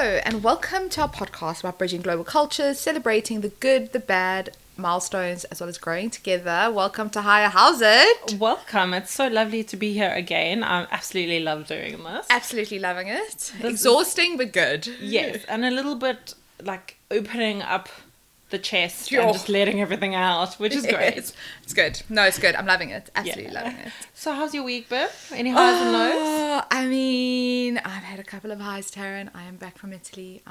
Hello, and welcome to our podcast about bridging global cultures, celebrating the good, the bad, milestones, as well as growing together. Welcome to Higher. How's it? Welcome. It's so lovely to be here again. I absolutely love doing this. Absolutely loving it. Exhausting, but good. Yes, and a little bit like opening up the chest Sure. and just letting everything out, which is great. It's good. No, it's good. I'm loving it. Absolutely loving it. So how's your week, Bib? Any highs and lows? I mean, I've had a couple of highs, Taryn. I am back from Italy.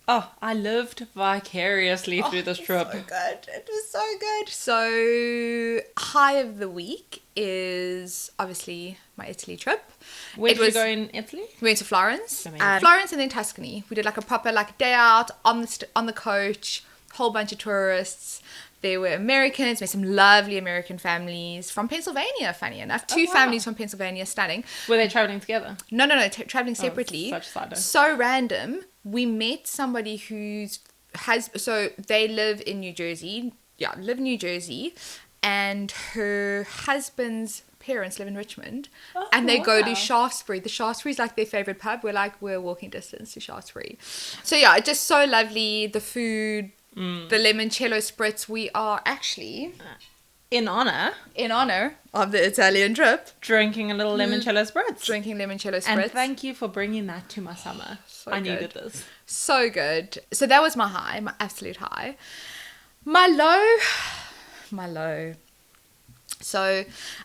Oh, I lived vicariously through this trip. So good. It was so good. So, high of the week is obviously my Italy trip. Where did you go in Italy? We went to Florence. Amazing. Florence and then Tuscany. We did like a proper day out on the coach. Whole bunch of tourists. There were Americans, met some lovely American families from Pennsylvania, funny enough. Two families from Pennsylvania, stunning. Were they traveling together? No, traveling separately. Such a side note. So random. We met somebody so they live in New Jersey. Yeah, live in New Jersey. And her husband's parents live in Richmond. And they go to Shaftesbury. The Shaftesbury is like their favorite pub. We're walking distance to Shaftesbury. So yeah, just so lovely. The food, the limoncello spritz. We are actually, In honor, of the Italian trip, drinking a little limoncello spritz. drinking limoncello spritz. And thank you for bringing that to my summer. So I good. needed this. So good. So that was my high, my absolute high. My low. So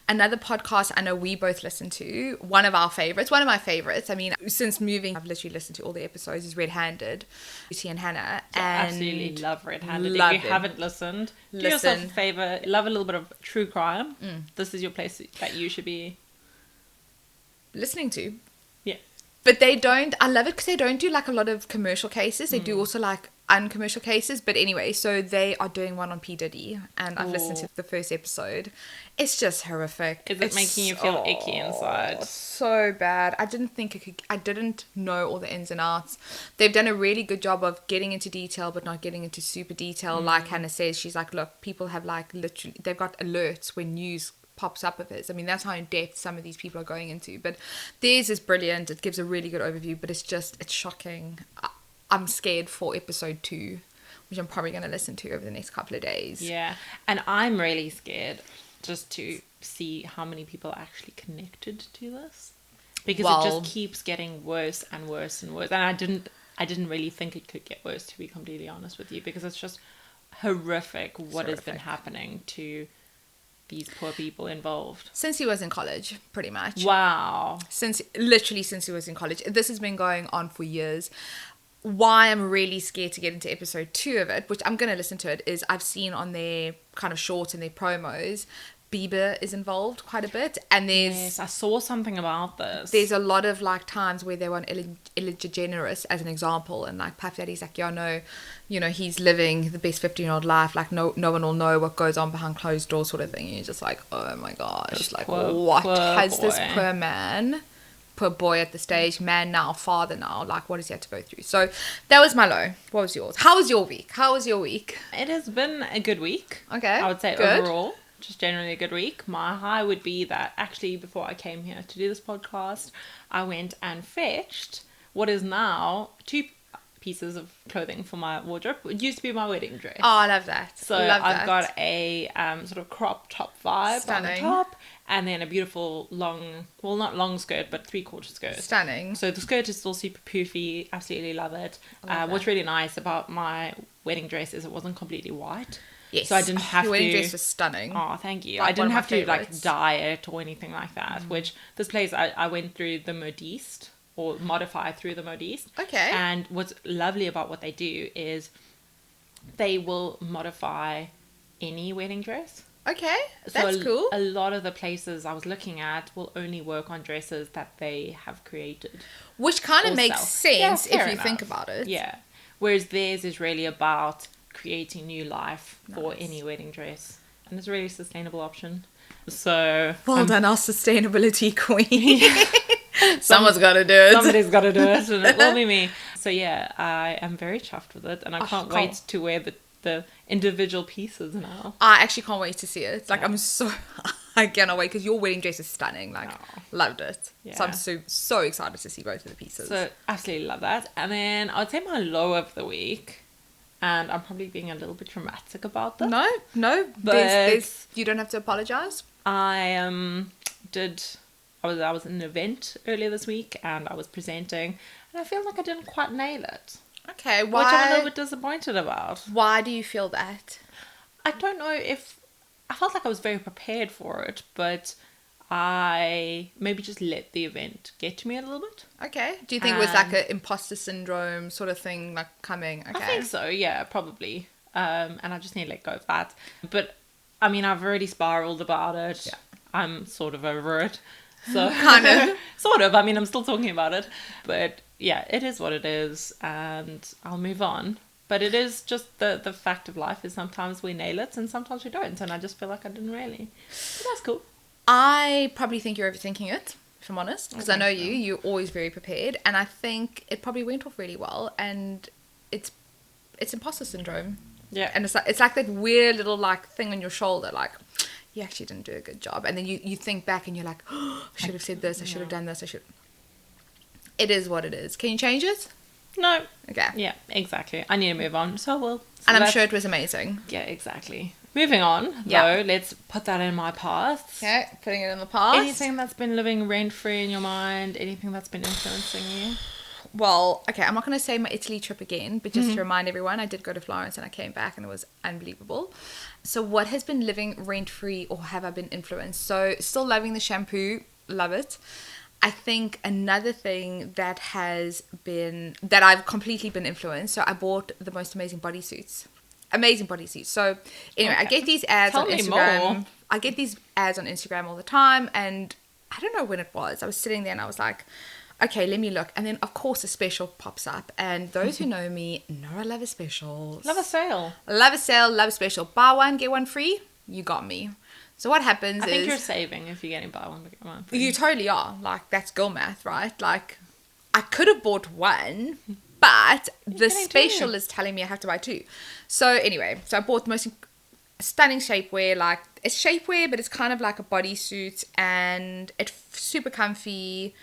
another podcast I know we both listen to, one of my favorites. I mean, since moving, I've literally listened to all the episodes, is Red Handed, Lucy and Hannah. And Absolutely love Red Handed. love If you them. haven't listened, do yourself a favor. Love a little bit of true crime. This is your place that you should be listening to. Yeah. But I love it because they don't do like a lot of commercial cases. They do also like uncommercial cases. But anyway, so they are doing one on P. Diddy. And I've listened to the first episode. It's just horrific. Is it making you feel icky inside? So bad. I didn't know all the ins and outs. They've done a really good job of getting into detail, but not getting into super detail. Like Hannah says, she's like, look, people have like literally, they've got alerts when news pops up of it. I mean, that's how in depth some of these people are going into. But theirs is brilliant. It gives a really good overview, but it's shocking. I'm scared for episode 2, which I'm probably going to listen to over the next couple of days. Yeah. And I'm really scared just to see how many people are actually connected to this. Because it just keeps getting worse and worse and worse. And I didn't really think it could get worse, to be completely honest with you, because it's just horrific what has been happening to these poor people involved. Since he was in college, pretty much. Wow. Since he was in college. This has been going on for years. Why I'm really scared to get into episode 2 of it, which I'm going to listen to it, is I've seen on their kind of shorts and their promos, Bieber is involved quite a bit. And Yes, I saw something about this. there's a lot of like times where they want Ellen DeGeneres as an example, and like Puff Daddy's like, he's living the best 15-year-old life, like no one will know what goes on behind closed doors, sort of thing. And you're just like, oh my gosh, This like poor has this boy. poor boy at the stage, man now, father now, like what does he have to go through? So that was my low. What was yours? How was your week? It has been a good week. Okay, I would say good. overall, just generally a good week. My high would be that actually before I came here to do this podcast, I went and fetched what is now 2 pieces of clothing for my wardrobe. It used to be my wedding dress. Oh, I love that. So I've got a sort of crop top vibe on the Stunning. top, and then a beautiful long, well, not long skirt, but 3/4 skirt. Stunning. So the skirt is still super poofy. Absolutely love it. Love What's that. really nice about my wedding dress is it wasn't completely white. Yes. So I didn't have Your wedding to. dress was stunning. Oh, thank you. Like I one didn't of my have to favourites. dye it or anything like that. Which this place I went through the modiste or modify through the modiste. Okay. And what's lovely about what they do is they will modify any wedding dress. Okay, that's So cool. A lot of the places I was looking at will only work on dresses that they have created. Which kind of or makes sell. sense Yeah, if fair you think enough. about it. Yeah. Whereas theirs is really about creating new life for Nice. any wedding dress. And it's a really sustainable option. So Well done, our sustainability queen. Someone's got to do it. somebody's got to do it, and it will be me. So yeah, I am very chuffed with it, and I can't cool. wait to wear the individual pieces now. I actually can't wait to see it. Like, I'm so... I cannot wait because your wedding dress is stunning. Like, loved it. Yeah. So I'm so excited to see both of the pieces. So absolutely love that. And then I would say my low of the week, and I'm probably being a little bit dramatic about this. No, But- there's you don't have to apologize. I was in an event earlier this week and I was presenting, and I feel like I didn't quite nail it, Okay, which I'm a little bit disappointed about. Why do you feel that? I don't know if I felt like I was very prepared for it, but I maybe just let the event get to me a little bit. Okay. Do you think it was like an imposter syndrome sort of thing, like coming? Okay. I think so, yeah, probably. And I just need to let go of that. But I mean, I've already spiraled about it. Yeah. I'm sort of over it. So Kind of. sort of. I mean, I'm still talking about it. But yeah, it is what it is, and I'll move on. But it is just the fact of life is sometimes we nail it and sometimes we don't. And I just feel like I didn't really. But that's cool. I probably think you're overthinking it, if I'm honest, because I know Okay. you're always very prepared, and I think it probably went off really well, and it's imposter syndrome, Yeah. and it's like that weird little like thing on your shoulder, like you actually didn't do a good job, and then you think back and you're like, oh, I should have said this, I should have done this, I should. It is what it is. Can you change it? No. Okay. Yeah, exactly. I need to move on. So I will. So And I'm that's- sure it was amazing. Yeah, exactly. Moving on, Yeah. though, let's put that in my past. Okay, putting it in the past. Anything that's been living rent-free in your mind? Anything that's been influencing you? Well, okay, I'm not going to say my Italy trip again, but Mm-hmm. just to remind everyone, I did go to Florence and I came back and it was unbelievable. So what has been living rent-free, or have I been influenced? So still loving the shampoo, love it. I think another thing that I've completely been influenced, so I bought the most amazing bodysuits. Amazing bodysuits. So anyway, I Okay. get these ads Tell on me Instagram. more. I get these ads on Instagram all the time, and I don't know when it was. I was sitting there and I was like, okay, let me look. And then, of course, a special pops up. And those who know me know I love a special. Love a sale. Love a sale, love a special. Buy one, get one free. You got me. So what happens I think you're is... saving if you're getting buy one get one free. You totally are. Like, that's girl math, right? Like, I could have bought one, but the getting special two. is telling me I have to buy two. So anyway, so I bought the most stunning shapewear. Like, it's shapewear, but it's kind of like a bodysuit, and it's super comfy.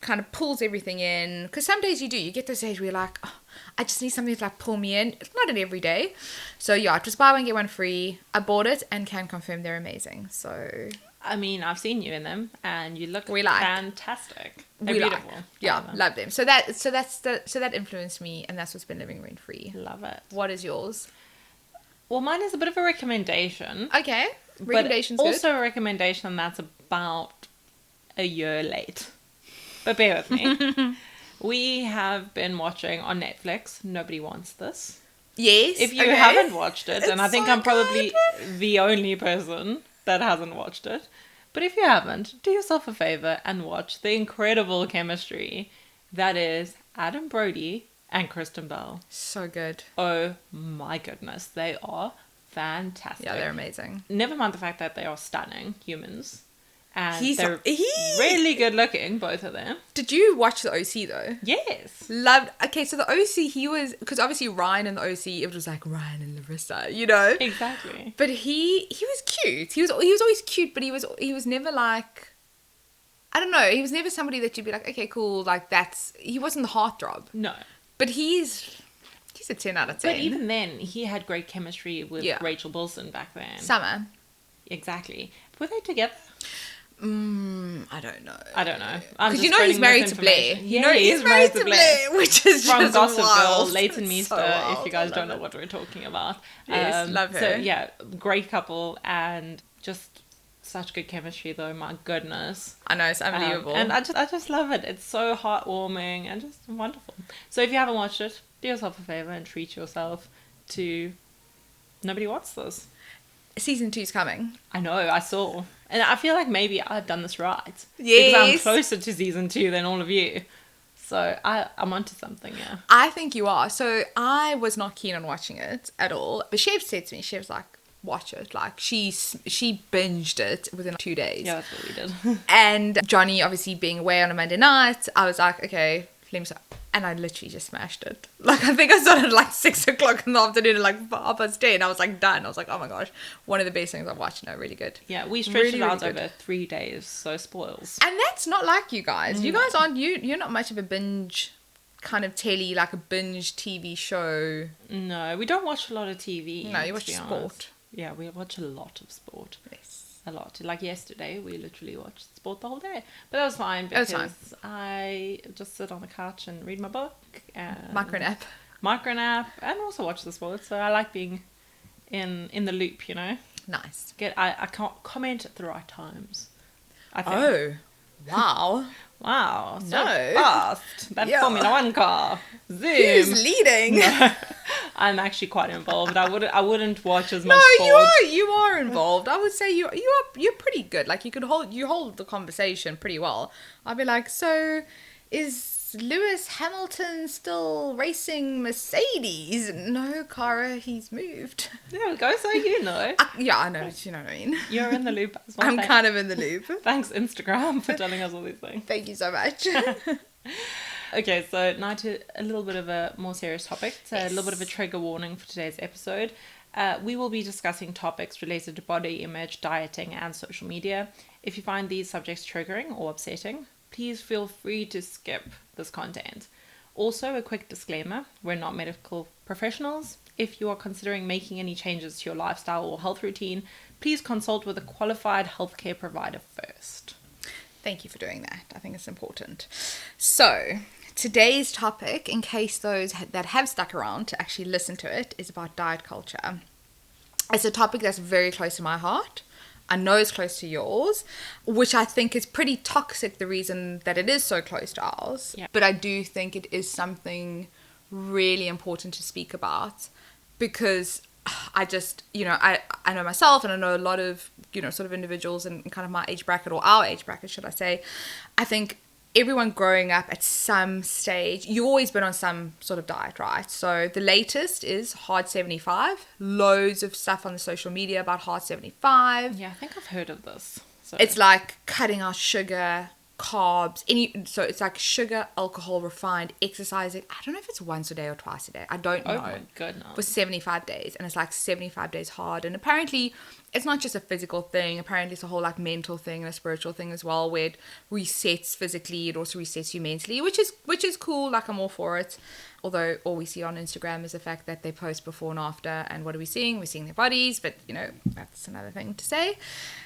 Kind of pulls everything in, because some days you get those days where you're like, oh, I just need something to like pull me in. It's not an everyday. So yeah, it was buy one get one free. I bought it and can confirm they're amazing. So I mean, I've seen you in them, and you look We like. fantastic. They're we beautiful. like, yeah, Love them. love them. So that influenced me, and that's what's been living rent free. Love it. What is yours? Well, mine is a bit of a recommendation. Okay, recommendations but good. also a recommendation that's about a year late. But bear with me. We have been watching on Netflix Nobody Wants This. Yes. If you okay. haven't watched it, and I It's think so I'm probably good. the only person that hasn't watched it, but if you haven't, do yourself a favor and watch the incredible chemistry that is Adam Brody and Kristen Bell. So good. Oh my goodness, they are fantastic. Yeah, they're amazing. Never mind the fact that they are stunning humans. And He's- they're he- really good looking, both of them. Did you watch the OC though? Yes. Loved. Okay, so the OC, he was, because obviously Ryan and the OC, it was like Ryan and Larissa, you know. Exactly. But he was cute. He was always cute, but he was never like, I don't know. He was never somebody that you'd be like, okay, cool. Like he wasn't the heartthrob. No. But he's a 10 out of 10. But even then, he had great chemistry with Yeah. Rachel Bilson back then. Summer. Exactly. Were they together? I don't know. I don't know. Because you know he's married to Blair. You know he's married to Blair, which is From just Gossip wild. Girl, Leighton It's Meester, so if wild. you guys I don't know love what we're talking about. Yes, love So her. yeah, great couple and just such good chemistry though, my goodness. I know, it's unbelievable. And I just love it. It's so heartwarming and just wonderful. So if you haven't watched it, do yourself a favor and treat yourself to Nobody Wants This. Season 2's coming. I know, I saw. And I feel like maybe I've done this right. Because I'm Yes. closer to season 2 than all of you. So I'm onto something, yeah. I think you are. So I was not keen on watching it at all. But Chev said to me, she was like, watch it. Like she binged it within 2 days. Yeah, that's what we did. And Johnny obviously being away on a Monday night, I was like, okay, let me start. And I literally just smashed it. Like, I think I started at like 6 o'clock in the afternoon and like 10:30. I was like done. I was like, oh my gosh, one of the best things I've watched. No, really good. Yeah, we stretched it out really over 3 days, so spoils. And that's not like you guys. You guys aren't, you're not much of a binge kind of telly, like a binge TV show. No, we don't watch a lot of TV. No, you watch sport. Yeah, we watch a lot of sport. Yes. A lot. Like yesterday, we literally watched sport the whole day. But that was fine because I just sit on the couch and read my book. And micro nap, and also watch the sport. So I like being in the loop, you know. Nice. I can't comment at the right times, I think. Oh, wow. Wow, so No. fast. That Formula One car. Zoom. Who's leading? No, I'm actually quite involved. I wouldn't watch as much sport. No, you are involved. I would say you're pretty good. Like you hold the conversation pretty well. I'd be like, so is Lewis Hamilton still racing Mercedes? No, Cara, he's moved. There we go. So you know. I know. You know what I mean. You're in the loop as well. I'm kind of in the loop. Thanks, Instagram, for telling us all these things. Thank you so much. Okay, so now to a little bit of a more serious topic. So a little bit of a trigger warning for today's episode. We will be discussing topics related to body image, dieting, and social media. If you find these subjects triggering or upsetting, please feel free to skip this content. Also, a quick disclaimer, we're not medical professionals. If you are considering making any changes to your lifestyle or health routine, please consult with a qualified healthcare provider first. Thank you for doing that. I think it's important. So, today's topic, in case those that have stuck around to actually listen to it, is about diet culture. It's a topic that's very close to my heart. I know it's close to yours, which I think is pretty toxic, the reason that it is so close to ours. Yeah. But I do think it is something really important to speak about, because I just, I know myself, and I know a lot of, sort of individuals in kind of my age bracket, or our age bracket, should I say. I think everyone growing up at some stage, you've always been on some sort of diet, right? So the latest is Hard 75. Loads of stuff on the social media about Hard 75. Yeah, I think I've heard of this. So. It's like cutting out sugar, carbs, so it's like sugar, alcohol, refined, exercising. I don't know if it's once a day or twice a day. I don't know. Oh my goodness. For 75 days. And it's like 75 days hard. And apparently it's not just a physical thing. Apparently it's a whole like mental thing and a spiritual thing as well, where it resets physically. It also resets you mentally, which is cool. Like, I'm all for it. Although all we see on Instagram is the fact that they post before and after, and what are we seeing? We're seeing their bodies, but that's another thing to say.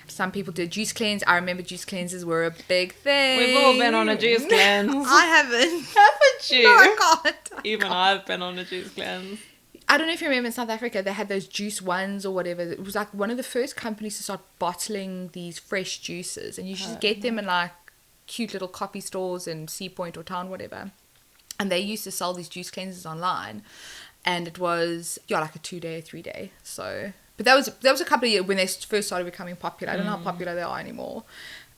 Some people did juice cleanse. I remember juice cleanses were a big thing. We've all been on a juice cleanse. I haven't. Haven't you? No, I can't. Even I've been on a juice cleanse. I don't know if you remember in South Africa, they had those juice ones or whatever. It was like one of the first companies to start bottling these fresh juices, and you should get them in like cute little coffee stores in Sea Point or Town, whatever. And they used to sell these juice cleanses online, and it was like a 2-day, 3-day. So, but that was a couple of years when they first started becoming popular. I don't know how popular they are anymore.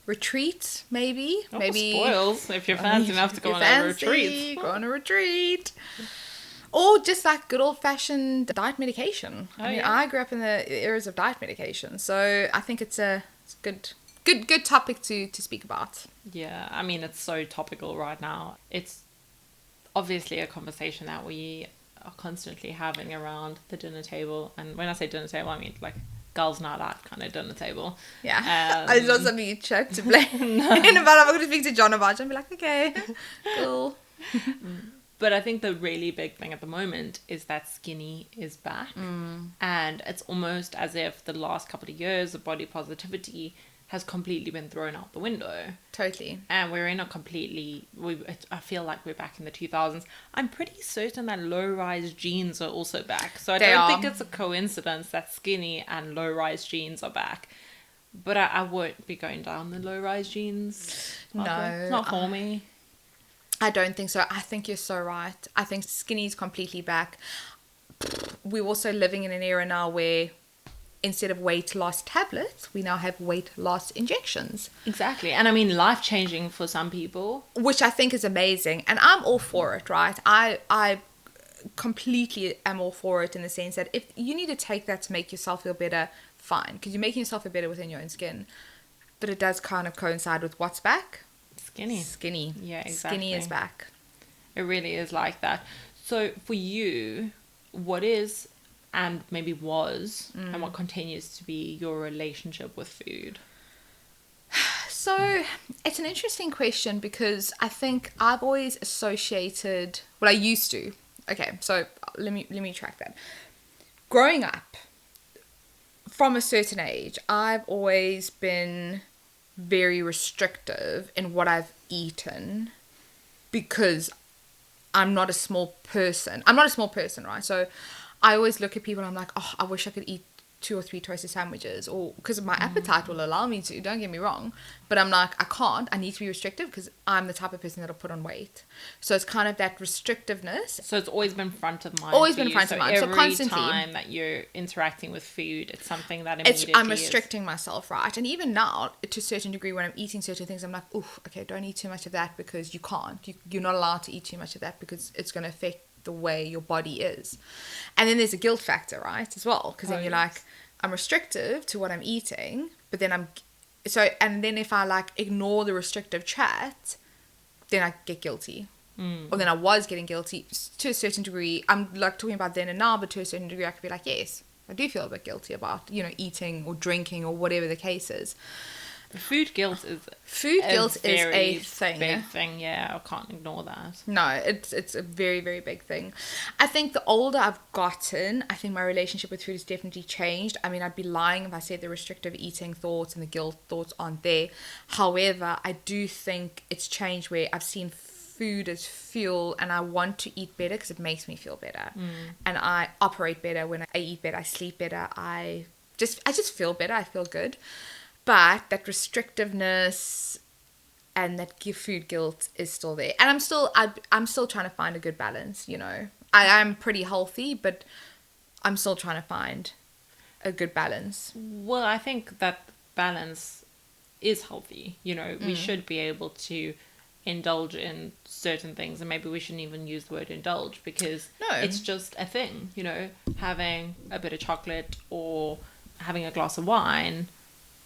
Retreat, maybe. Spoils if you're fancy enough to go on a retreat. Go on a retreat. Or just like good old-fashioned diet medication. I grew up in the eras of diet medication, so I think it's a good topic to speak about. Yeah, I mean, it's so topical right now. It's obviously a conversation that we are constantly having around the dinner table. And when I say dinner table, I mean like girls' night out kind of dinner table. Yeah. It's not something you check to blame. No. But I'm going to speak to John about it and be like, okay, cool. But I think the really big thing at the moment is that skinny is back. And it's almost as if the last couple of years of body positivity has completely been thrown out the window. Totally. And we're in I feel like we're back in the 2000s. I'm pretty certain that low-rise jeans are also back. So I don't think it's a coincidence that skinny and low-rise jeans are back. But I won't be going down the low-rise jeans. No. It's not for me. I don't think so. I think you're so right. I think skinny is completely back. We're also living in an era now where instead of weight loss tablets, we now have weight loss injections. Exactly. And I mean, life-changing for some people. Which I think is amazing. And I'm all for it, right? I completely am all for it, in the sense that if you need to take that to make yourself feel better, fine. Because you're making yourself feel better within your own skin. But it does kind of coincide with what's back. Skinny. Skinny. Yeah, exactly. Skinny is back. It really is like that. So for you, what is, and maybe was, and what continues to be your relationship with food? So it's an interesting question because I think I've always associated, well, I used to. Okay, so let me track that. Growing up, from a certain age, I've always been very restrictive in what I've eaten because I'm not a small person. I'm not a small person, right? So I always look at people and I'm like, oh, I wish I could eat 2 or 3 toasted sandwiches, or because my appetite will allow me to, don't get me wrong, but I'm like, I can't, I need to be restrictive because I'm the type of person that'll put on weight. So it's kind of that restrictiveness. So it's always been front of mind. Always been front of mind. So constantly, every time that you're interacting with food, it's something that immediately I'm restricting myself, right? And even now, to a certain degree, when I'm eating certain things, I'm like, oh, okay, don't eat too much of that because you can't. You're not allowed to eat too much of that because it's going to affect the way your body is. And then there's a guilt factor, right, as well, because then you're like, I'm restrictive to what I'm eating, but then and then if I like ignore the restrictive chat, then I get guilty. Or then I was getting guilty to a certain degree. I'm like talking about then and now, but to a certain degree I could be like, yes, I do feel a bit guilty about, eating or drinking or whatever the case is. Food guilt is a thing. Big thing, yeah. I can't ignore that. No, it's a very, very big thing. I think the older I've gotten, I think my relationship with food has definitely changed. I mean, I'd be lying if I said the restrictive eating thoughts and the guilt thoughts aren't there. However, I do think it's changed where I've seen food as fuel and I want to eat better because it makes me feel better. And I operate better when I eat better, I sleep better, I just feel better, I feel good. But that restrictiveness and that food guilt is still there. And I'm still trying to find a good balance, I am pretty healthy, but I'm still trying to find a good balance. Well, I think that balance is healthy. We should be able to indulge in certain things, and maybe we shouldn't even use the word indulge because it's just a thing, having a bit of chocolate or having a glass of wine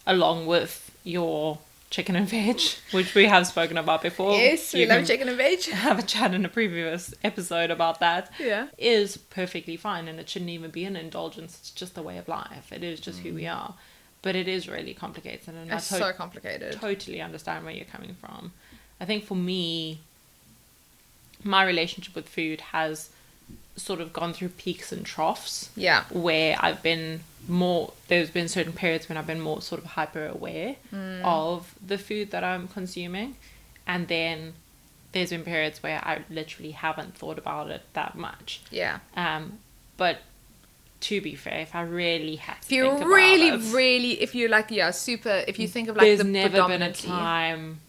along with your chicken and veg, which we have spoken about before. Yes, we love chicken and veg. Have a chat in a previous episode about that. Yeah. Is perfectly fine, and it shouldn't even be an indulgence. It's just a way of life. It is just who we are. But it is really complicated. And it's so complicated. Totally understand where you're coming from. I think for me, my relationship with food has sort of gone through peaks and troughs. Yeah. Where there's been certain periods when I've been more sort of hyper aware of the food that I'm consuming. And then there's been periods where I literally haven't thought about it that much. Yeah. But to be fair, if I really had to if you're think really, about it, really, if you're like, if you think of like there's never been a time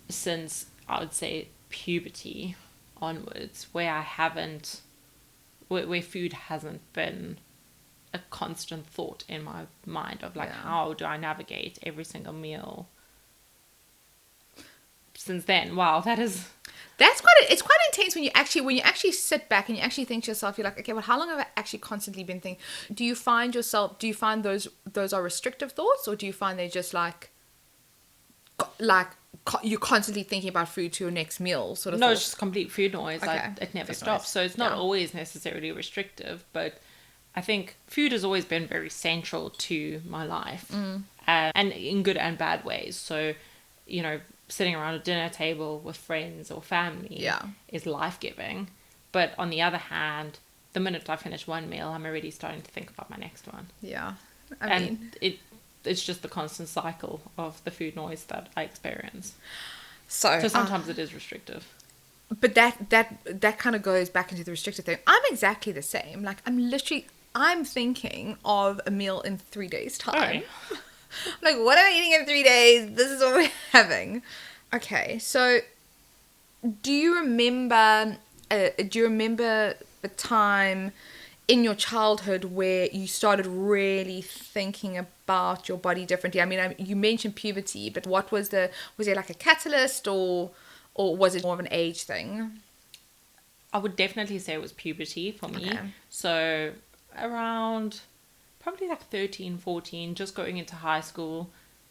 since I would say puberty onwards where where food hasn't been a constant thought in my mind of like, how do I navigate every single meal? Since then, wow, it's quite intense when you actually sit back and you actually think to yourself, you're like, okay, well, how long have I actually constantly been thinking? Do you find those are restrictive thoughts, or do you find they're just like you're constantly thinking about food to your next meal sort of No, thought? it's just complete food noise. Okay. It never Food stops. noise. So it's not always necessarily restrictive, but I think food has always been very central to my life, and in good and bad ways. So, sitting around a dinner table with friends or family is life-giving. But on the other hand, the minute I finish one meal, I'm already starting to think about my next one. Yeah. It's just the constant cycle of the food noise that I experience. So sometimes it is restrictive. But that kind of goes back into the restrictive thing. I'm exactly the same. Like, I'm thinking of a meal in 3 days' time. Oh. Like, what am I eating in 3 days? This is what we're having. Okay, so do you remember the time in your childhood where you started really thinking about your body differently? I mean, you mentioned puberty, but was there like a catalyst, or was it more of an age thing? I would definitely say it was puberty for me. Okay. So around probably like 13, 14, just going into high school,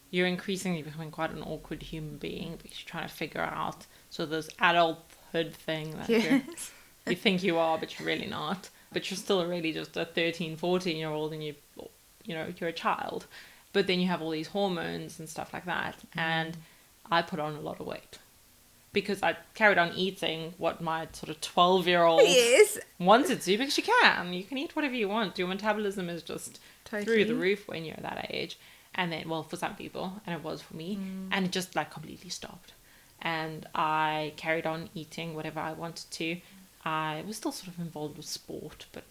you're increasingly becoming quite an awkward human being because you're trying to figure out those adult hood thing that Yes. you think you are, but you're really not. But you're still really just a 13, 14-year-old, and you're a child. But then you have all these hormones and stuff like that. And I put on a lot of weight because I carried on eating what my sort of 12-year-old Yes. wanted to, because you can eat whatever you want. Your metabolism is just Totally. through the roof when you're that age. And then, well, for some people, and it was for me, and it just like completely stopped. And I carried on eating whatever I wanted to. I was still sort of involved with sport, but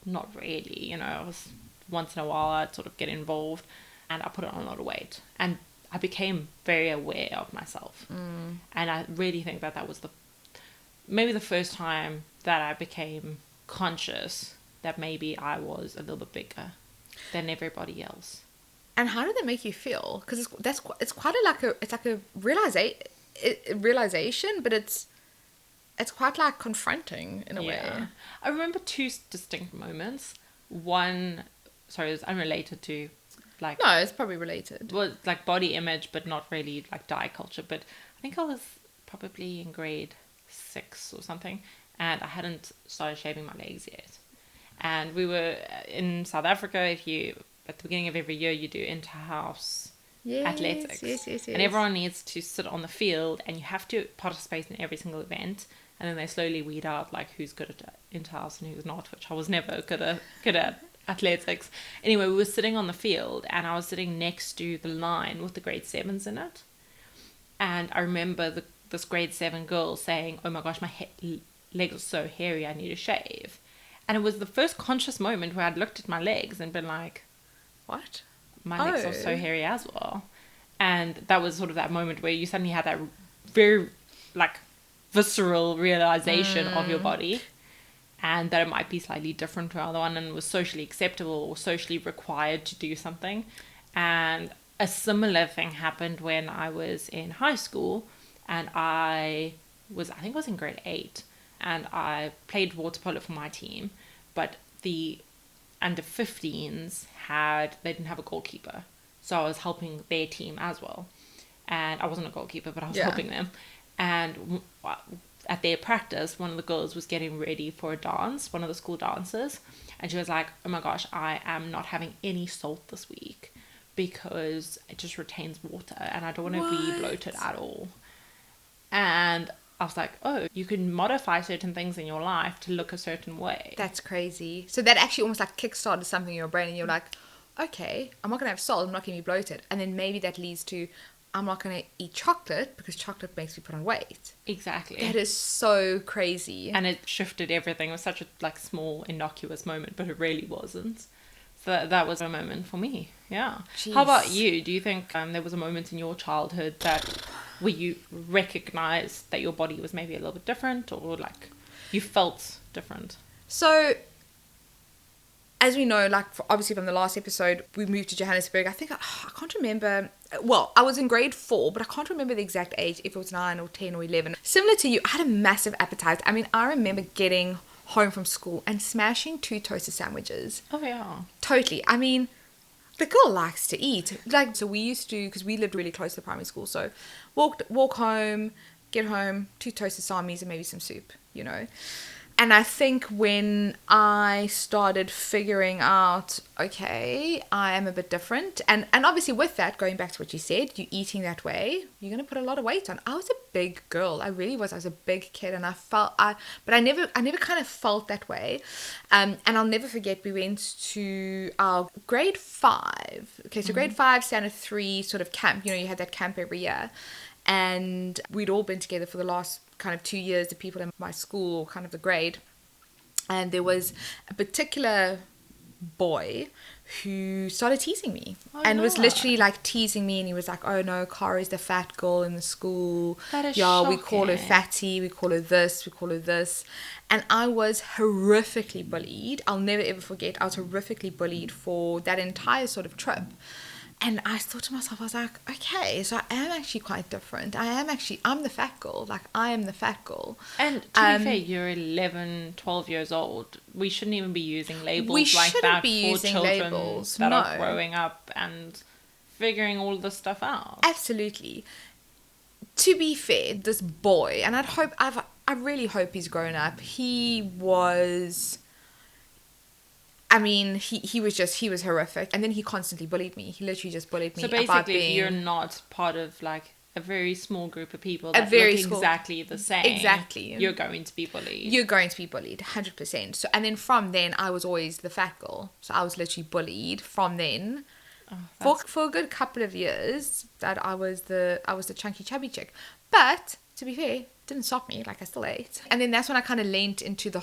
not really. I was, once in a while I'd sort of get involved, and I put on a lot of weight. And I became very aware of myself. And I really think that was maybe the first time that I became conscious that maybe I was a little bit bigger than everybody else. And how did that make you feel? Because it's quite a realization, but it's quite like confronting in a way. I remember two distinct moments. One, sorry, it's unrelated to like. No, it's probably related. Well, like body image, but not really like diet culture. But I think I was probably in grade 6 or something, and I hadn't started shaving my legs yet. And we were in South Africa. At the beginning of every year, you do inter-house athletics. Yes. And everyone needs to sit on the field, and you have to participate in every single event. And then they slowly weed out like who's good at inter-house and who's not, which I was never good at athletics. Anyway, we were sitting on the field, and I was sitting next to the line with the grade 7s in it. And I remember this grade 7 girl saying, "Oh my gosh, my legs are so hairy, I need to shave." And it was the first conscious moment where I'd looked at my legs and been like, what? My legs are so hairy as well. And that was sort of that moment where you suddenly had that very like visceral realization of your body, and that it might be slightly different to the other one, and was socially acceptable or socially required to do something. And a similar thing happened when I was in high school, and I think I was in grade 8, and I played water polo for my team, but the under 15s they didn't have a goalkeeper, so I was helping their team as well. And I wasn't a goalkeeper, but I was helping them. And at their practice, one of the girls was getting ready for a dance, one of the school dances, and she was like, "Oh my gosh, I am not having any salt this week because it just retains water and I don't want to be bloated at all." And I was like, oh, you can modify certain things in your life to look a certain way. That's crazy. So that actually almost like kickstarted something in your brain, and you're like, okay, I'm not going to have salt, I'm not going to be bloated. And then maybe that leads to, I'm not going to eat chocolate because chocolate makes me put on weight. Exactly. That is so crazy. And it shifted everything. It was such a like small, innocuous moment, but it really wasn't. So that was a moment for me. Yeah. Jeez. How about you? Do you think there was a moment in your childhood where you recognized that your body was maybe a little bit different, or like you felt different? So, as we know, like obviously from the last episode, we moved to Johannesburg. I think, I can't remember. Well, I was in grade 4, but I can't remember the exact age, if it was 9 or 10 or 11. Similar to you, I had a massive appetite. I mean, I remember getting home from school and smashing 2 toasted sandwiches. Oh, yeah. Totally. I mean, the girl likes to eat. Like, so we used to, because we lived really close to the primary school, so walk home, get home, 2 toasted salmis and maybe some soup, And I think when I started figuring out, okay, I am a bit different, and obviously with that, going back to what you said, you eating that way, you're going to put a lot of weight on. I was a big girl. I really was. I was a big kid, and but I never kind of felt that way. And I'll never forget, we went to our grade 5. Okay, so grade 5, standard 3 sort of camp. You had that camp every year. And we'd all been together for the last kind of 2 years, the people in my school, or kind of the grade. And there was a particular boy who started teasing me, and was literally like teasing me, and he was like, "Oh no, Kari's the fat girl in the school. That is yeah, shocking. We call her fatty, we call her this, we call her this." And I was horrifically bullied. I'll never ever forget, I was horrifically bullied for that entire sort of trip. And I thought to myself, I was like, okay, so I am actually quite different. I'm the fat girl. Like, I am the fat girl. And to be fair, you're 11, 12 years old. We shouldn't even be using labels like that for children that are growing up and figuring all this stuff out. Absolutely. To be fair, this boy, and I really hope he's grown up. He was, I mean, he was horrific. And then he constantly bullied me. He literally just bullied me. So basically, if you're not part of like a very small group of people that look exactly the same, exactly, you're going to be bullied. You're going to be bullied, 100%. So, and then from then, I was always the fat girl. So I was literally bullied from then. For a good couple of years, that I was the chunky chubby chick. But to be fair, it didn't stop me. Like, I still ate. And then that's when I kind of leant into the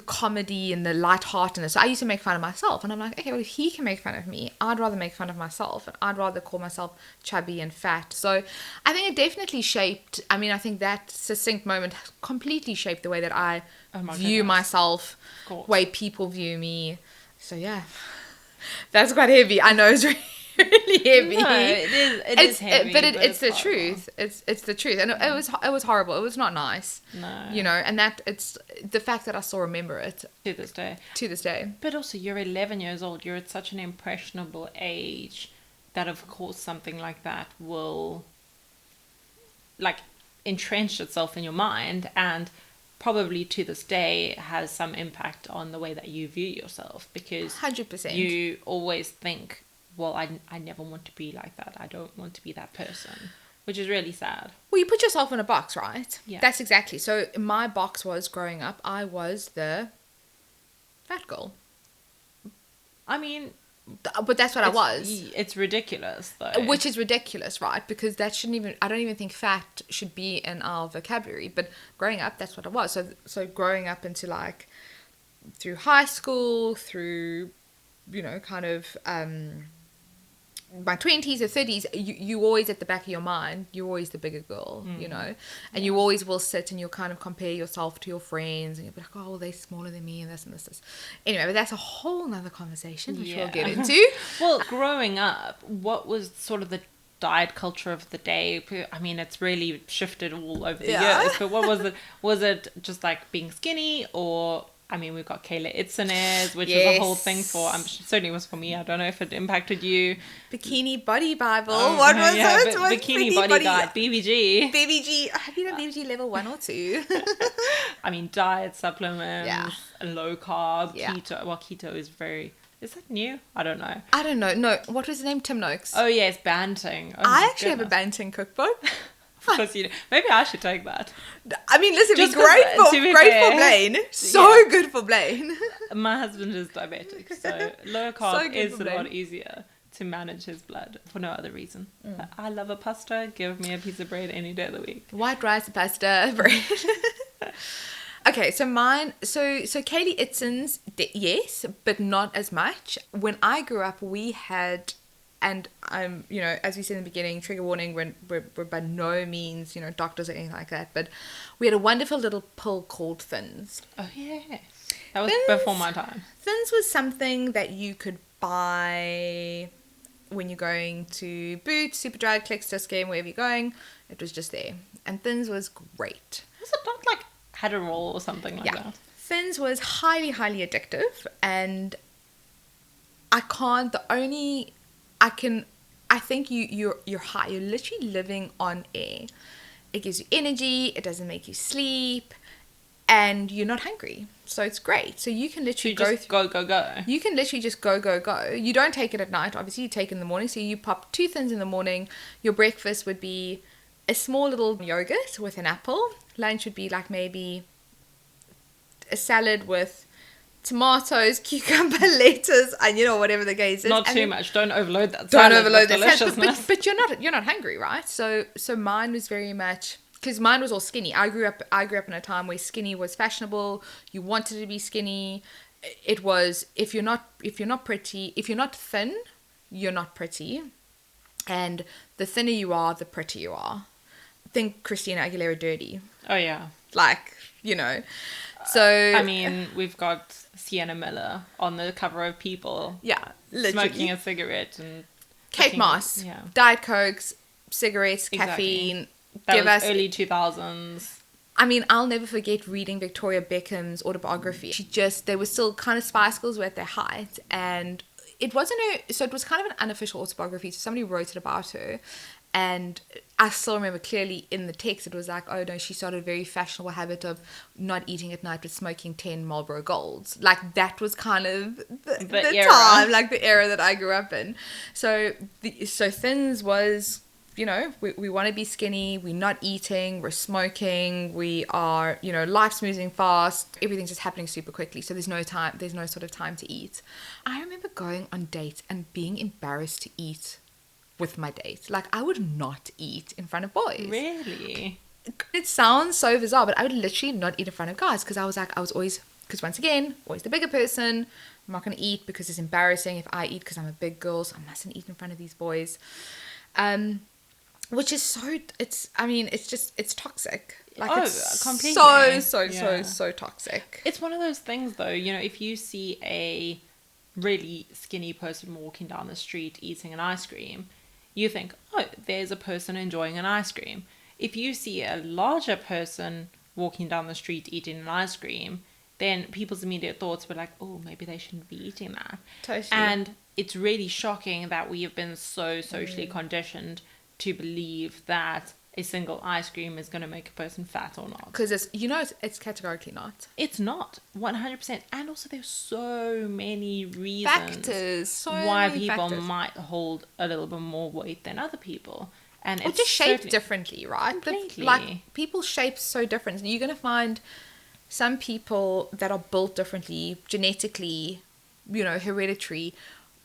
comedy and the lightheartedness. So I used to make fun of myself, and I'm like, okay, well, if he can make fun of me, I'd rather make fun of myself, and I'd rather call myself chubby and fat. So I think it definitely shaped, I mean, I think that succinct moment completely shaped the way that I view myself, way people view me. So yeah, that's quite heavy. I know it's really heavy. No, it is heavy, but it's the truth. It's the truth, and it was horrible. It was not nice. No, you know, and that it's the fact that I still remember it to this day. To this day. But also, you're 11 years old. You're at such an impressionable age that, of course, something like that will like entrench itself in your mind, and probably to this day has some impact on the way that you view yourself, because 100%. You always think, well, I never want to be like that. I don't want to be that person, which is really sad. Well, you put yourself in a box, right? Yeah. That's exactly. So my box was, growing up, I was the fat girl. I mean, but that's what I was. It's ridiculous, though. Which is ridiculous, right? Because that shouldn't even, I don't even think fat should be in our vocabulary. But growing up, that's what I was. So growing up into like, through high school, through, you know, kind of my 20s or 30s, you always, at the back of your mind, you're always the bigger girl, you know, and you always will sit and you'll kind of compare yourself to your friends, and you'll be like, oh, well, they're smaller than me, and this and this. Anyway, but that's a whole nother conversation, which we'll get into. Well, growing up, what was sort of the diet culture of the day? I mean, it's really shifted all over the years, but what was it? Was it just like being skinny, or... I mean, we've got Kayla Itzines, which is a whole thing for... certainly was for me. I don't know if it impacted you. Bikini Body Bible. What was it? Bikini Body Guide. BBG. BBG. Have you done BBG level 1 or 2? I mean, diet, supplements, low carb, keto. Well, keto is very... Is that new? I don't know. I don't know. No. What was the name? Tim Noakes. Oh, yes. Banting. Oh, I actually have a Banting cookbook. Because maybe I should take that. I mean, listen, just great for Blaine. So good for Blaine. My husband is diabetic, so low carb is a lot easier to manage his blood for no other reason. I love a pasta. Give me a piece of bread any day of the week. White rice, pasta, bread. Okay, so mine. So Kaylee Itzins, yes, but not as much. When I grew up, we had. And I'm, you know, as we said in the beginning, trigger warning, we're by no means, you know, doctors or anything like that. But we had a wonderful little pill called Thins. Oh, yeah. That was before my time. Thins was something that you could buy when you're going to Boots, Superdrug, Clicks, Discount, wherever you're going. It was just there. And Thins was great. Was it not like Adderall or something like that? Thins was highly, highly addictive. And I think you're high. You're literally living on air. It gives you energy. It doesn't make you sleep, and you're not hungry. So it's great. So you can literally go. You can literally just go. You don't take it at night. Obviously, you take it in the morning. So you pop 2 Thins in the morning. Your breakfast would be a small little yogurt with an apple. Lunch would be like maybe a salad with tomatoes, cucumber, lettuce, and you know, whatever the case is. Not too much. Don't overload that. Don't overload that deliciousness. But you're not hungry, right? So mine was very much, because mine was all skinny. I grew up in a time where skinny was fashionable. You wanted to be skinny. It was, if you're not pretty, if you're not thin, you're not pretty. And the thinner you are, the prettier you are. Think Christina Aguilera dirty. Oh yeah. Like, you know. So I mean, we've got Sienna Miller on the cover of People. Yeah, literally. Smoking a cigarette and Kate Moss. Yeah. Diet Cokes, cigarettes, caffeine. That was early 2000s. I mean, I'll never forget reading Victoria Beckham's autobiography. They were still kind of Spice Girls were at their height, and it wasn't so it was kind of an unofficial autobiography. So somebody wrote it about her. And I still remember clearly in the text, it was like, oh no, she started a very fashionable habit of not eating at night but smoking 10 Marlboro Golds. Like that was kind of the era. time, like the era that I grew up in. So Thins was, you know, we want to be skinny, we're not eating, we're smoking, we are, you know, life's moving fast, everything's just happening super quickly. So there's no sort of time to eat. I remember going on dates and being embarrassed to eat with my date. Like I would not eat in front of boys. Really? It sounds so bizarre, but I would literally not eat in front of guys because I was always, because once again, always the bigger person. I'm not going to eat because it's embarrassing if I eat because I'm a big girl, so I mustn't eat in front of these boys. Which is it's toxic. Like it's completely. So toxic. It's one of those things though, you know, if you see a really skinny person walking down the street eating an ice cream, you think, oh, there's a person enjoying an ice cream. If you see a larger person walking down the street eating an ice cream, then people's immediate thoughts were like, oh, maybe they shouldn't be eating that. Totally. And it's really shocking that we have been so socially conditioned to believe that a single ice cream is going to make a person fat or not. Because it's categorically not. It's not 100%. And also there's so many reasons why people might hold a little bit more weight than other people. And it's just shaped differently, right? Completely. Like people's shapes so different. You're going to find some people that are built differently, genetically, you know, hereditary.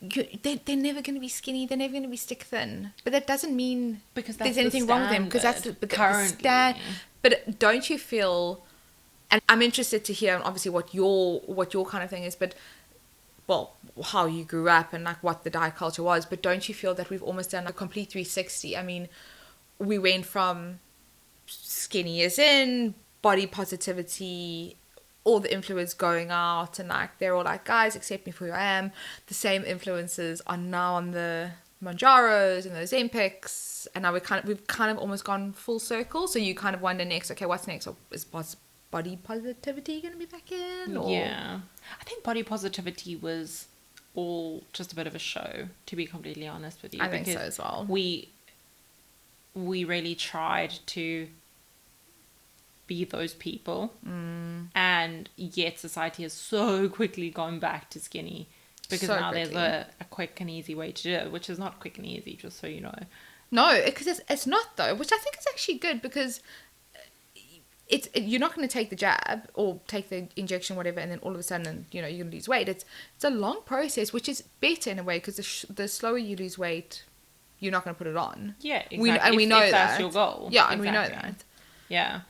They're never going to be skinny. They're never going to be stick thin. But that doesn't mean there's anything wrong with them. Because that's the But don't you feel? And I'm interested to hear obviously what your kind of thing is. But well, how you grew up and like what the diet culture was. But don't you feel that we've almost done a complete 360? I mean, we went from skinny as in body positivity, all the influencers going out and like they're all like, guys, accept me for who I am. The same influencers are now on the Mounjaros and those Ozempics, and now we've kind of almost gone full circle. So you kind of wonder next, okay, what's next? Or is body positivity going to be back in? Or? Yeah, I think body positivity was all just a bit of a show, to be completely honest with you. I think so as well. We really tried to be those people, and yet society has so quickly gone back to skinny because now there's a quick and easy way to do it, which is not quick and easy, just so you know. No, because it's not though, which I think is actually good, because you're not going to take the jab or take the injection, whatever, and then all of a sudden, you know, you're going to lose weight. It's a long process, which is better in a way, because the slower you lose weight, you're not going to put it on. Yeah, exactly. We know if that's your goal. Yeah, and we know that. Yeah.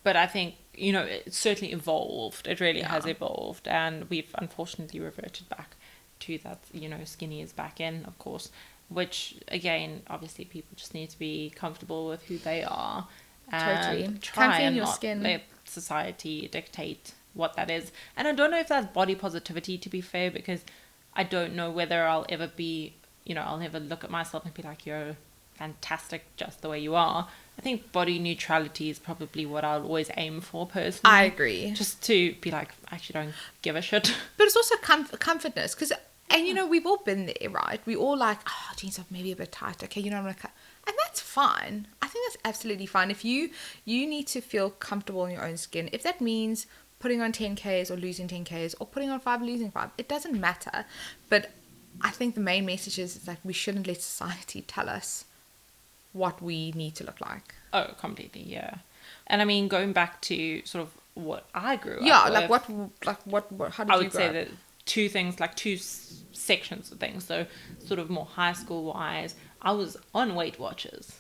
But I think, you know, it's certainly evolved. It really has evolved. And we've unfortunately reverted back to that, you know, skinny is back in, of course. Which, again, obviously people just need to be comfortable with who they are. And try and not let society dictate what that is. And I don't know if that's body positivity, to be fair, because I don't know whether I'll ever be, you know, I'll never look at myself and be like, you're fantastic just the way you are. I think body neutrality is probably what I'll always aim for personally. I agree. Just to be like, I actually don't give a shit. But it's also comfortness, because, and you know, we've all been there, right? We all like, oh, jeans are maybe a bit tight. Okay, you know, I'm going to cut. And that's fine. I think that's absolutely fine. If you need to feel comfortable in your own skin, if that means putting on 10Ks or losing 10Ks or putting on 5, losing 5, it doesn't matter. But I think the main message is that we shouldn't let society tell us what we need to look like. Oh, completely, yeah. And I mean, going back to sort of what I grew up with. Yeah, like what how did you grow up? I would say that two things, like two sections of things. So sort of more high school wise, I was on Weight Watchers.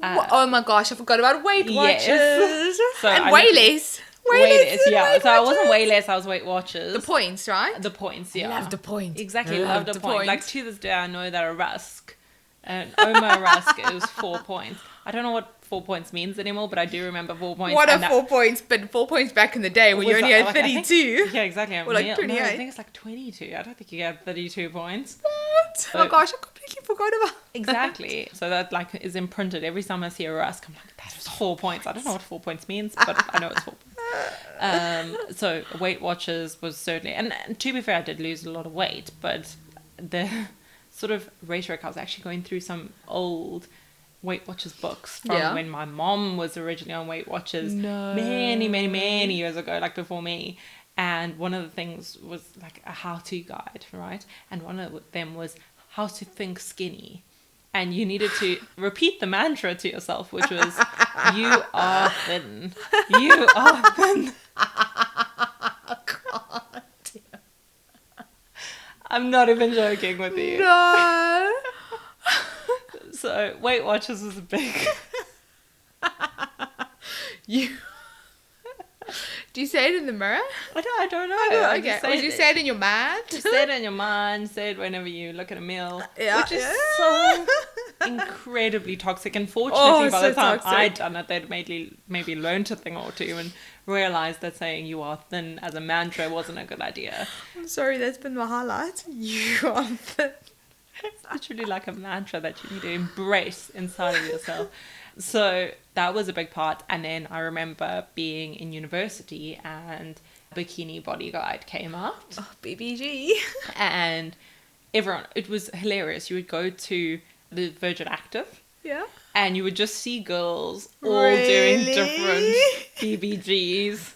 Oh my gosh, I forgot about Weight Watchers. Yes. So and Wayless. Wayless, yeah. So I wasn't Wayless, I was Weight Watchers. The points, right? The points, yeah. Love the point. Exactly, love the point. Like to this day, I know that a Rusk, an Oma Rusk is 4 points. I don't know what 4 points means anymore, but I do remember 4 points. What are 4 points? But 4 points back in the day when you only had 32. Yeah, exactly. Or like 28. No, I think it's like 22. I don't think you get 32 points. What? So, oh my gosh, I completely forgot about Exactly. So that like is imprinted. Every time I see a Rusk, I'm like, that is 4 points. I don't know what 4 points means, but I know it's 4 points. So Weight Watchers was certainly, and to be fair, I did lose a lot of weight, but the sort of rhetoric, I was actually going through some old Weight Watchers books from when my mom was originally on Weight Watchers many years ago, like before me. And one of the things was like a how-to guide, right? And one of them was how to think skinny. And you needed to repeat the mantra to yourself, which was, you are thin. You are thin. God. I'm not even joking with you. No. So Weight Watchers was a big... Do you say it in the mirror? I don't know. Okay. Or do you say it in your mind? Say it in your mind. Say it whenever you look at a meal. Yeah. Which is so incredibly toxic. Unfortunately, by the time I'd done it, they'd maybe learned a thing or two and realised that saying you are thin as a mantra wasn't a good idea. I'm sorry, that's been my highlight. You are thin. It's literally like a mantra that you need to embrace inside of yourself. So that was a big part. And then I remember being in university and Bikini Body Guide came out. Oh, BBG. And everyone, it was hilarious. You would go to the Virgin Active. Yeah. And you would just see girls all doing different BBGs.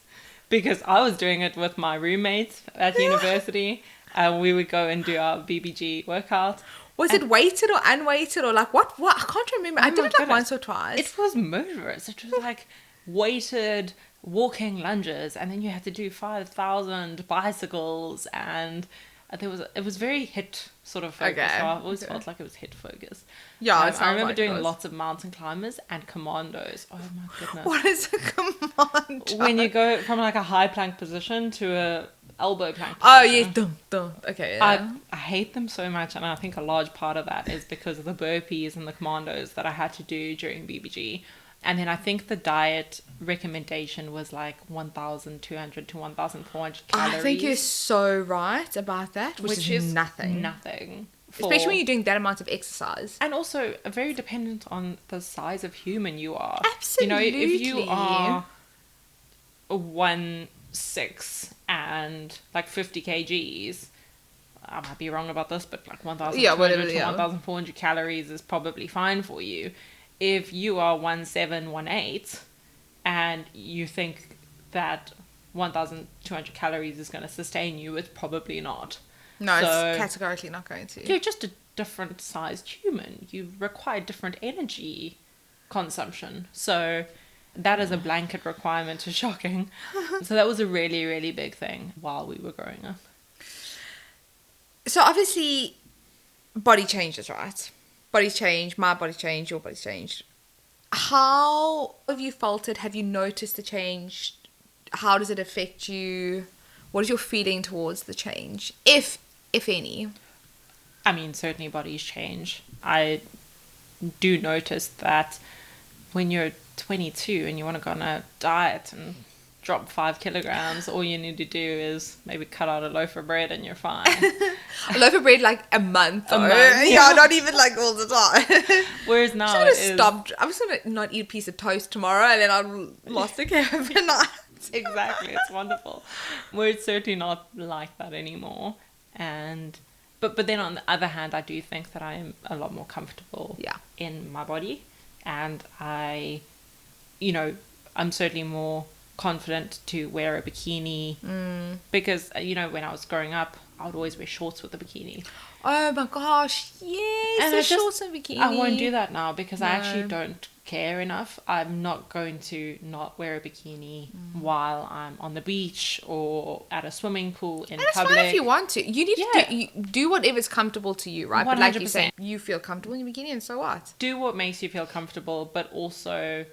Because I was doing it with my roommates at university. We would go and do our BBG workout. Was it weighted or unweighted or like what? I can't remember. I did it like once or twice. It was murderous. It was like weighted walking lunges, and then you had to do 5,000 bicycles, and it was very hit sort of focus. Okay. So I always felt like it was hit focus. Yeah, I remember doing lots of mountain climbers and commandos. Oh my goodness! What is a commando? When you go from like a high plank position to a elbow plank position. Oh yeah, dum. Okay. Yeah. I hate them so much, and I think a large part of that is because of the burpees and the commandos that I had to do during BBG. And then I think the diet recommendation was like 1,200 to 1,400 calories. I think you're so right about that, which is nothing. Nothing. Especially when you're doing that amount of exercise. And also very dependent on the size of human you are. Absolutely. You know, if you are 1'6" and like 50 kgs, I might be wrong about this, but like 1,200 to 1,400 calories is probably fine for you. If you are 1'7", 1'8", and you think that 1,200 calories is going to sustain you, it's probably not. No, it's categorically not going to. You're just a different sized human. You require different energy consumption. So that is a blanket requirement to shocking. So that was a really, really big thing while we were growing up. So obviously, body changes, right? Bodies change, my body changed, your body's changed. How have you felt it? Have you noticed the change? How does it affect you? What is your feeling towards the change, if any? I mean, certainly bodies change. I do notice that when you're 22 and you want to go on a diet and drop 5 kilograms, all you need to do is maybe cut out a loaf of bread and you're fine. A loaf of bread like a month. Yeah, not even like all the time. Whereas now I'm just gonna not eat a piece of toast tomorrow and then I'll lost a kg overnight. Exactly, it's wonderful. We're certainly not like that anymore. And but then on the other hand, I do think that I am a lot more comfortable in my body, and I'm certainly more confident to wear a bikini because when I was growing up, I would always wear shorts with a bikini. Oh my gosh, yes, the shorts and bikini. I won't do that now because I actually don't care enough. I'm not going to not wear a bikini while I'm on the beach or at a swimming pool in public. It's fine if you want to. You need to do whatever's comfortable to you, right? 100%. But like you say, you feel comfortable in your bikini, and so what? Do what makes you feel comfortable, but also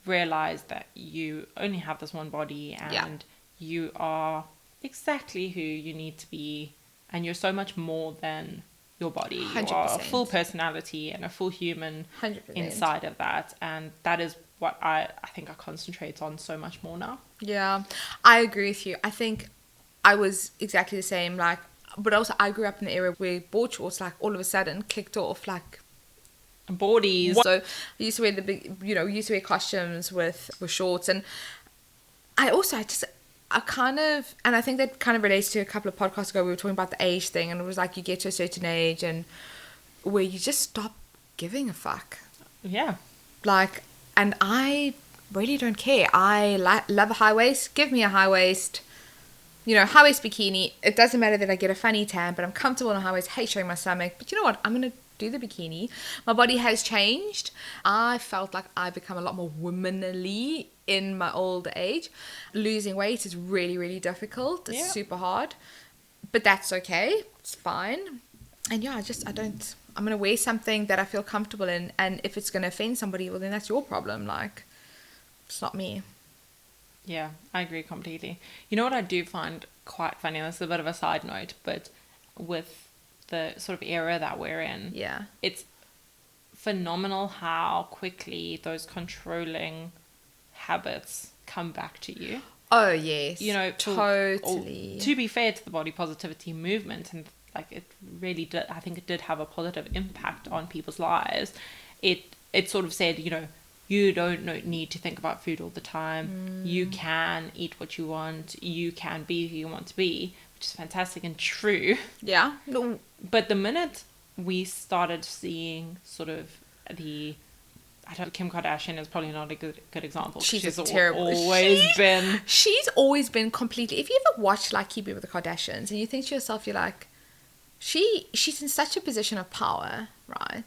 realize that you only have this one body and you are exactly who you need to be, and you're so much more than your body. 100%. You are a full personality and a full human 100%. inside of that, and that is what I think I concentrate on so much more now. Yeah, I agree with you. I think I was exactly the same, but also I grew up in the era where board shorts all of a sudden kicked off boardies. So I used to wear the big, used to wear costumes with shorts, and I kind of, and I think that kind of relates to a couple of podcasts ago, we were talking about the age thing, and it was like you get to a certain age and where you just stop giving a fuck. Yeah. Like, and I really don't care. I love a high waist. Give me a high waist. You know, high waist bikini. It doesn't matter that I get a funny tan, but I'm comfortable in a high waist. Hate showing my stomach. But you know what? I'm going to do the bikini. My body has changed. I felt like I've become a lot more womanly in my old age. Losing weight is really, really difficult. It's super hard. But that's okay. It's fine. And yeah, I'm going to wear something that I feel comfortable in. And if it's going to offend somebody, well, then that's your problem. Like, it's not me. Yeah, I agree completely. You know what I do find quite funny, and this is a bit of a side note, but with the sort of era that we're in, it's phenomenal how quickly those controlling habits come back to you. Oh, yes. You know, totally. To be fair to the body positivity movement, and like it really did, I think it did have a positive impact on people's lives. It sort of said, you know, you don't need to think about food all the time. You can eat what you want. You can be who you want to be, which is fantastic and true. Yeah. But the minute we started seeing sort of Kim Kardashian is probably not a good example. She's terrible. She's always been completely. If you ever watch like Keeping with the Kardashians, and you think to yourself, you're like, she's in such a position of power, right?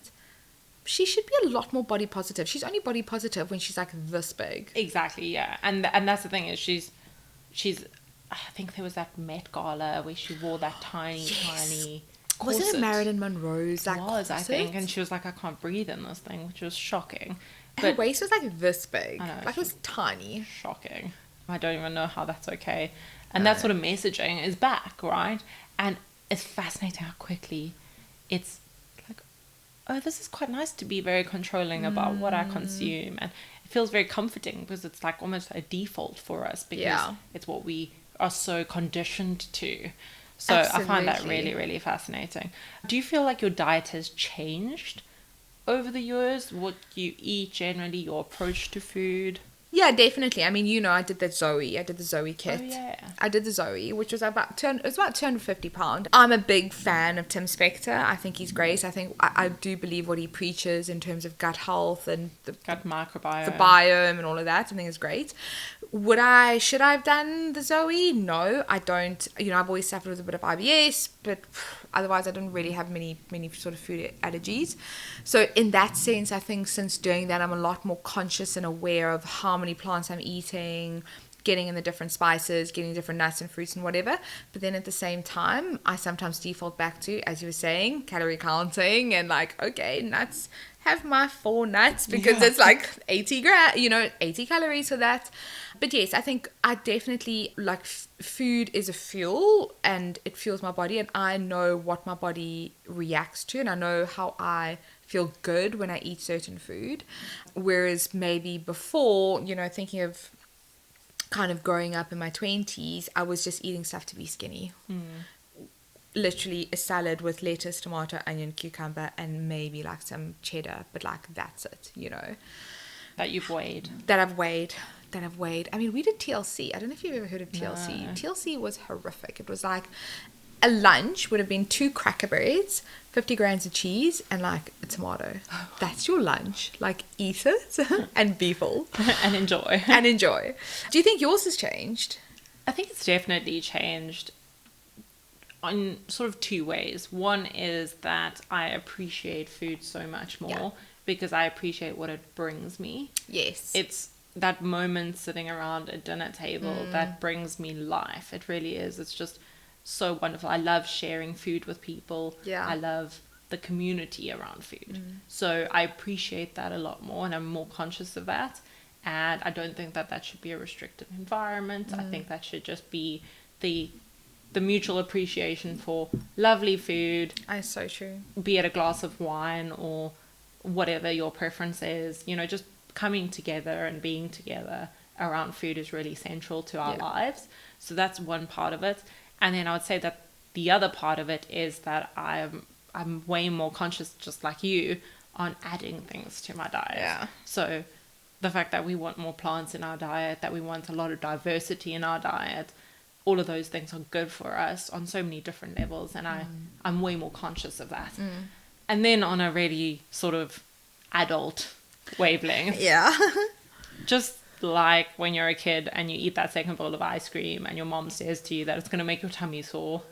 She should be a lot more body positive. She's only body positive when she's like this big. Exactly, yeah. And that's the thing is she's I think there was that Met Gala where she wore that tiny corset. Was it Marilyn Monroe's like corset? I think, and she was like, I can't breathe in this thing, which was shocking. Her waist was like this big. I know, like it was tiny. Shocking. I don't even know how that's okay. And that sort of messaging is back, right? And it's fascinating how quickly it's oh, this is quite nice to be very controlling about what I consume. And it feels very comforting because it's like almost a default for us because it's what we are so conditioned to. So absolutely. I find that really, really fascinating. Do you feel like your diet has changed over the years? What you eat generally, your approach to food? Yeah, definitely. I mean, you know, I did the Zoe kit. Oh, yeah. I did the Zoe, which was about £250. I'm a big fan of Tim Spector. I think he's great. I think I do believe what he preaches in terms of gut health and the gut microbiome, the biome, and all of that. I think is great. Should I have done the Zoe? No, I don't. You know, I've always suffered with a bit of IBS, but otherwise I don't really have many sort of food allergies. So in that sense, I think since doing that, I'm a lot more conscious and aware of how many plants I'm eating, getting in the different spices, getting different nuts and fruits and whatever. But then at the same time, I sometimes default back to, as you were saying, calorie counting and like, okay, nuts, have my 4 nuts because it's like 80 calories for that. But yes, I think I definitely like food is a fuel and it fuels my body, and I know what my body reacts to, and I know how I feel good when I eat certain food. Whereas maybe before, you know, thinking of kind of growing up in my 20s, I was just eating stuff to be skinny. Literally a salad with lettuce, tomato, onion, cucumber, and maybe like some cheddar, but like that's it, you know. That you've weighed. That I've weighed. I mean, we did TLC. I don't know if you've ever heard of TLC. No. TLC was horrific. It was like a lunch would have been 2 cracker breads, 50 grams of cheese, and like a tomato. That's your lunch. Like, eat it and be full. And enjoy. Do you think yours has changed? I think it's definitely changed in sort of 2 ways. One is that I appreciate food so much more because I appreciate what it brings me. Yes. It's that moment sitting around a dinner table that brings me life. It really is. It's just so wonderful. I love sharing food with people. Yeah. I love the community around food. So I appreciate that a lot more, and I'm more conscious of that. And I don't think that should be a restrictive environment. I think that should just be the mutual appreciation for lovely food. That's so true. Be it a glass of wine or whatever your preference is, you know, just coming together and being together around food is really central to our lives. So that's one part of it. And then I would say that the other part of it is that I'm way more conscious, just like you, on adding things to my diet. Yeah. So the fact that we want more plants in our diet, that we want a lot of diversity in our diet, all of those things are good for us on so many different levels. And I'm way more conscious of that. And then on a really sort of adult wavelength. Yeah. Just like when you're a kid and you eat that second bowl of ice cream and your mom says to you that it's going to make your tummy sore.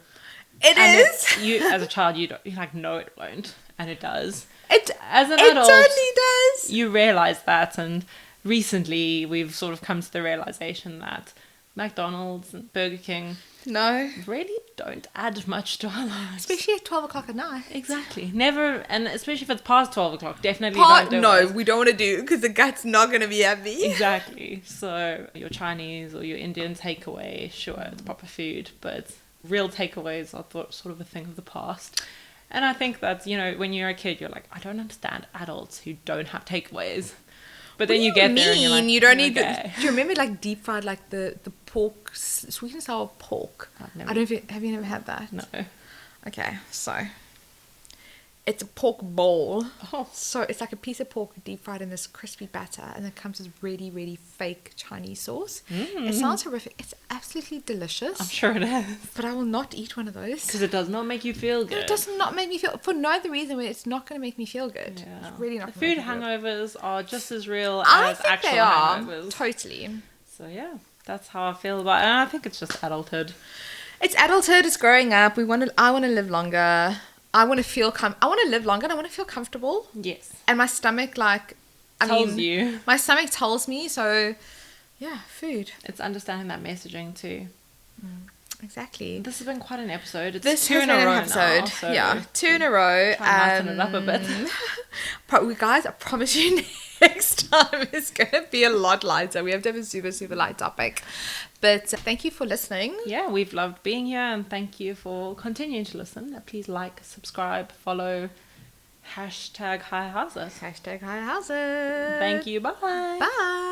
It is. You, as a child, you're like, no, it won't. And it does. As an adult, totally does. You realize that. And recently, we've sort of come to the realization that McDonald's and Burger King really don't add much to our lives. Especially at 12 o'clock at night. Exactly. Never, and especially if it's past 12 o'clock, definitely don't do it. We don't want to do because the gut's not going to be happy. Exactly. So your Chinese or your Indian takeaway, sure, it's proper food, but real takeaways are sort of a thing of the past. And I think that, when you're a kid, you're like, I don't understand adults who don't have takeaways. But then you get there and you're like, you don't need okay. Do you remember like deep fried, like the pork, sweet and sour pork? Have you never had that? No. Okay, so it's a pork bowl. Oh. So it's like a piece of pork deep fried in this crispy batter, and it comes with really, really fake Chinese sauce. It sounds horrific. It's absolutely delicious. I'm sure it is. But I will not eat one of those. Because it does not make you feel good. It does not make me feel, for no other reason where it's not going to make me feel good. Yeah. It's really not the going to food make me hangovers are just as real I as think actual they are. hangovers. Totally. So yeah, that's how I feel about it. And I think it's just adulthood. It's adulthood, it's growing up. I want to live longer. I want to feel I want to live longer and I want to feel comfortable. Yes. And my stomach, tells you. My stomach tells me, so yeah, food. It's understanding that messaging too. Exactly. This has been quite an episode. It's this 2 has in been a row an episode. now, so yeah, 2 in a row. Try and lighten it up a bit. Guys, I promise you next time is going to be a lot lighter. We have to have a super, super light topic. But thank you for listening. Yeah, we've loved being here and thank you for continuing to listen. Please like, subscribe, follow, #HighHouses. #HighHouses. Thank you. Bye. Bye.